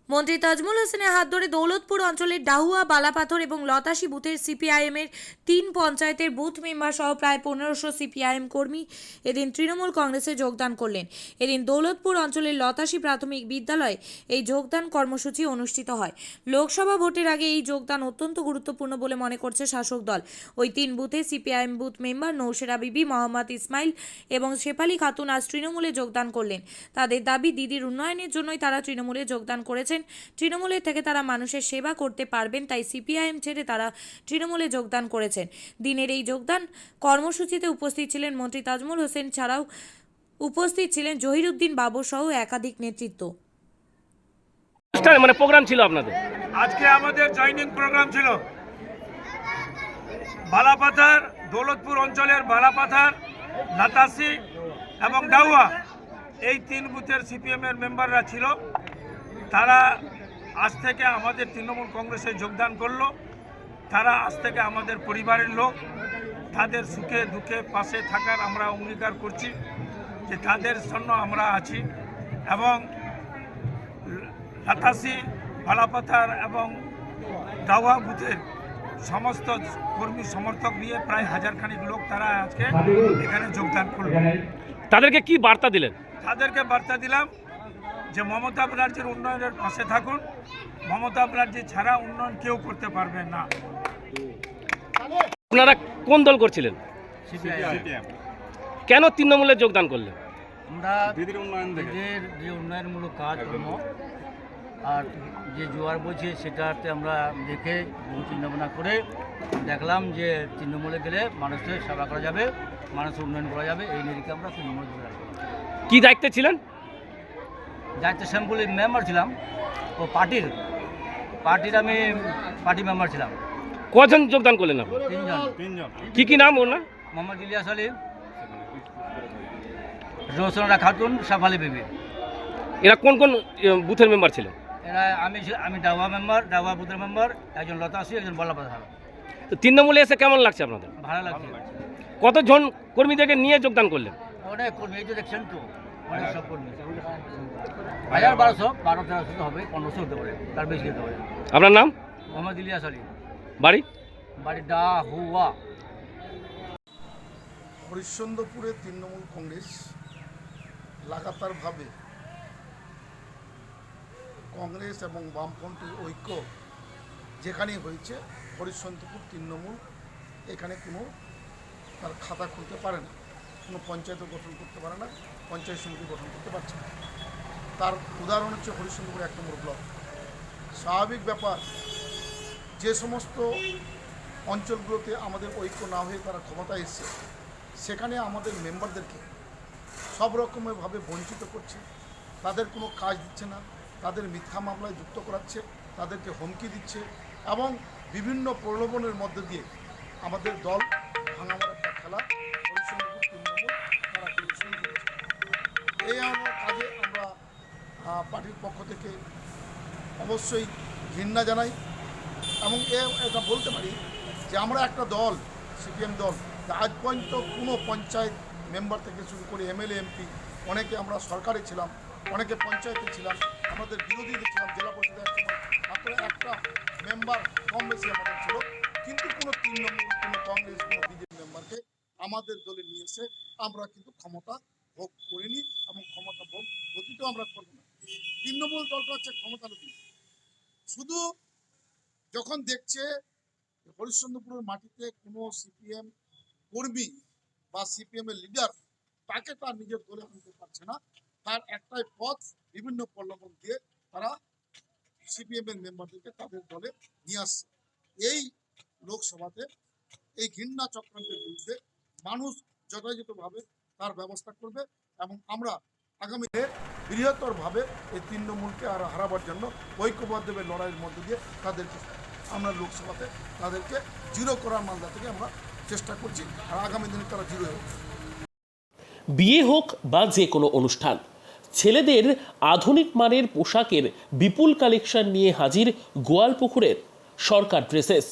মন্ত্রী তাজমুল হোসেনের হাত ধরে দৌলতপুর অঞ্চলের ডাহুয়া, বালাপাথর এবং লতাশি বুথের সিপিআইএমের 3 পঞ্চায়েতের বুথ মেম্বার সহ প্রায় 1500 সিপিআইএম কর্মী এদিন তৃণমূল কংগ্রেসে যোগদান করলেন। এদিন দৌলতপুর অঞ্চলের লতাশি প্রাথমিক বিদ্যালয়ে এই যোগদান কর্মসূচি অনুষ্ঠিত হয়। লোকসভা ভোটের আগে এই যোগদান অত্যন্ত গুরুত্বপূর্ণ বলে মনে করছে শাসক দল। ওই 3 বুথে সিপিআইএম বুথ মেম্বার নৌশেরা বিবি, মোহাম্মদ ইসমাইল এবং শেফালি খাতুন আজ তৃণমূলে যোগদান করলেন। তাদের দাবি, দিদির উন্নয়নের জন্যই তারা তৃণমূলে যোগদান করেছেন। তৃণমূলের থেকে তারা মানুষের সেবা করতে পারবেন, তাই সিপিআইএম ছেড়ে তারা তৃণমূলে যোগদান করেছেন। দিনের এই যোগদান কর্মসূচিতে উপস্থিত ছিলেন মন্ত্রী তাজমুল হোসেন, ছাড়াও উপস্থিত ছিলেন জহিরুদ্দিন বাবর সহ একাধিক নেতৃত্ব। মানে প্রোগ্রাম ছিল আপনাদের? আজকে আমাদের জয়নিং প্রোগ্রাম ছিল। বালাপাথার, দৌলতপুর অঞ্চলের বালাপাথার, লতাশি এবং ডাহুয়া, এই 3 বুথের সিপিএমের মেম্বাররা ছিল। তারা আজ থেকে আমাদের তৃণমূল কংগ্রেসে যোগদান করলো। তারা আজ থেকে আমাদের পরিবারের লোক। তাদের সুখে দুঃখে পাশে থাকার আমরা অঙ্গীকার করছি যে তাদের জন্য আমরা আছি। এবং লতাশি, বালাপাথার এবং ডাহুয়া বুথের সমস্ত কর্মী সমর্থক নিয়ে প্রায় 1000 খানিক লোক তারা আজকে এখানে যোগদান করল। তাদেরকে কি বার্তা দিলেন? তাদেরকে বার্তা দিলাম যে মমতা ব্যানার্জির উন্নয়নের পাশে থাকুন। মমতা ব্যানার্জি ছাড়া উন্নয়ন কেউ করতে পারবে না। আপনারা কোন দল করছিলেন? সিপিআইএম। কেন তৃণমূলে যোগদান করলেন? আমরা দিদির যে উন্নয়নমূলক কাজকর্ম আর যে জোয়ার বইছে সেটাতে আমরা দেখে চিন্তা ভাবনা করে দেখলাম যে তৃণমূলে গেলে মানুষের সেবা করা যাবে, মানুষের উন্নয়ন করা যাবে। এই নিরিখে আমরা তৃণমূলে যোগদান করলাম। কি দায়িত্বে ছিলেন? দায়িত্ব শ্যামপুলি মেম্বার ছিলাম ও পার্টির আমি পার্টি মেম্বার ছিলাম। কজন যোগদান করলেন আপনি? 3জন। কি নাম ওনার? মোহাম্মদ ইলিয়াস আলী, রোশনা খাতুন, শেফালি বিবি। এরা কোন কোন বুথের মেম্বার ছিলেন? এরা আমি ডাহুয়া মেম্বার, ডাহুয়া বুথের মেম্বার, একজন লতাশি, একজন বালাপাথর। তো তৃণমূলে এসে কেমন লাগছে আপনাদের? ভালো লাগছে। কতজন কর্মীদেরকে নিয়ে যোগদান করলেন? অনেক কর্মী, এই যে দেখছেন তো অনেক সব কর্মী, 1200, 1300 হবে, 1500 হতে পারে, তার বেশি হতে পারে। আপনার নাম? মোহাম্মদ ইলিয়াস আলী, বাড়ি? বাড়ি ডাহুয়া। হরিশ্চন্দ্রপুরে তৃণমূল কংগ্রেস লাগাতারভাবে কংগ্রেস এবং বামপন্থী ঐক্য যেখানেই হয়েছে, হরিশ্চন্দ্রপুর তৃণমূল এখানে কোনো তার খাতা খুলতে পারে না, কোনো পঞ্চায়েতও গঠন করতে পারে না, পঞ্চায়েত সমিতি গঠন করতে পারছে না। তার উদাহরণ হচ্ছে হরিশ্চন্দ্রপুর 1 নম্বর ব্লক। স্বাভাবিক ব্যাপার, যে সমস্ত অঞ্চলগুলোতে আমাদের ঐক্য না হয়ে তারা ক্ষমতায় এসছে, সেখানে আমাদের মেম্বারদেরকে সব রকমভাবে বঞ্চিত করছে, তাদের কোনো কাজ দিচ্ছে না, তাদের মিথ্যা মামলায় যুক্ত করাচ্ছে, তাদেরকে হুমকি দিচ্ছে এবং বিভিন্ন প্রলোভনের মধ্যে দিয়ে আমাদের দল ভাঙামার একটা খেলা হরিশ্চন্দ্রপুর তৃণমূল তারা শুরু করেছে। এই আমার কাজে আমরা পার্টির পক্ষ থেকে অবশ্যই ঘৃণা জানাই এবং এটা বলতে পারি যে আমরা একটা দল, সিপিএম দল, আজ পর্যন্ত কোনো পঞ্চায়েত মেম্বার থেকে শুরু করে এমএলএ এমপি অনেকে আমরা সরকারে ছিলাম, অনেকে পঞ্চায়েতে ছিলাম, আমাদের বিরোধীতে ছিলাম, জেলা পরিষদের মাত্র একটা মেম্বার কম বেশি আমাদের ছিল, কিন্তু কোনো তৃণমূল, কোনো কংগ্রেস, কোনো বিজেপি মেম্বারকে আমাদের দলে নিয়ে এসে আমরা কিন্তু ক্ষমতা ভোগ করিনি এবং ক্ষমতা ভোগ অতীতেও আমরা করব না। তৃণমূল দলটা হচ্ছে ক্ষমতালোভী। শুধু যখন দেখছে হরিশ্চন্দ্রপুরের মাটিতে কোনো সিপিএম কর্মী বা সিপিএমের লিডার তাকে তার নিজের দলে আনতে পারছে না, তার একটাই পথ, বিভিন্ন প্রলোভন দিয়ে তারা সিপিএমের মেম্বারদেরকে তাদের দলে নিয়ে আসছে। এই লোকসভাতে এই ঘৃণা চক্রান্তের বিরুদ্ধে মানুষ যথাযথভাবে তার ব্যবস্থা করবে এবং আমরা আগামীতে বৃহত্তরভাবে এই তৃণমূলকে আর হারাবার জন্য ঐক্যবদ্ধভাবে লড়াইয়ের মধ্যে দিয়ে তাদেরকে আমরা লোকসভাতে তাদেরকে জিরো করার মালদা থেকে আমরা চেষ্টা করছি, আর আগামী দিনে তারা জিরো হবে। বিয়ে হোক বা যে কোনো অনুষ্ঠান, ছেলেদের আধুনিক মানের পোশাকের বিপুল কালেকশন নিয়ে হাজির গোয়ালপুকুরের সরকার ড্রেসেস।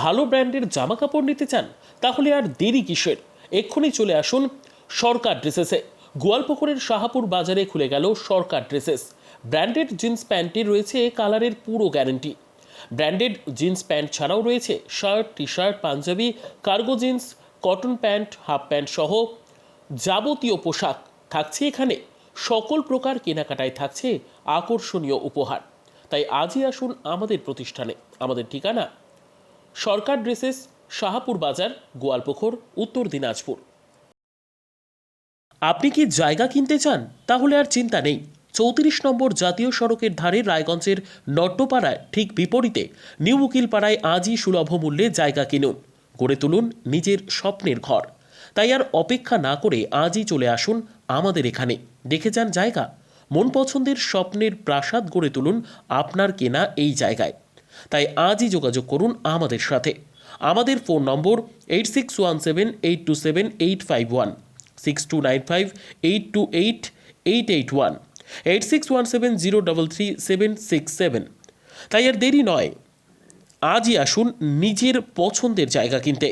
ভালো ব্র্যান্ডের জামা কাপড় নিতে চান? তাহলে আর দেরি কিসের? এক্ষুনি চলে আসুন সরকার ড্রেসেসে। গোয়ালপুকুরের শাহাপুর বাজারে খুলে গেল সরকার ড্রেসেস। ব্র্যান্ডেড জিন্স প্যান্টে রয়েছে কালারের পুরো গ্যারান্টি। ব্র্যান্ডেড জিন্স প্যান্ট ছাড়াও রয়েছে shirt, T shirt, panjabi, cargo jeans, cotton pant, half pant সহ যাবতীয় পোশাক থাকছে এখানে। সকল প্রকার কেনাকাটায় থাকছে আকর্ষণীয় উপহার। তাই আজই আসুন আমাদের প্রতিষ্ঠানে। আমাদের ঠিকানা সরকার ড্রেসেস, শাহাপুর বাজার, গোয়ালপুকুর, উত্তর দিনাজপুর। আপনি কি জায়গা কিনতে চান? তাহলে আর চিন্তা নেই। 34 নম্বর জাতীয় সড়কের ধারে রায়গঞ্জের নট্টপাড়ায় ঠিক বিপরীতে নিউ উকিলপাড়ায় আজই সুলভ মূল্যে জায়গা কিনুন, গড়ে তুলুন নিজের স্বপ্নের ঘর। তাই আর অপেক্ষা না করে আজই চলে আসুন আমাদের এখানে, দেখে যান জায়গা। মন পছন্দের স্বপ্নের প্রাসাদ গড়ে তুলুন আপনার কেনা এই জায়গায়। তাই আজই যোগাযোগ করুন আমাদের সাথে। আমাদের ফোন নম্বর 8617827851, 6295828881, 8617033767। তাই আর দেরি নয়, আজই আসুন নিজের পছন্দের জায়গা কিনতে।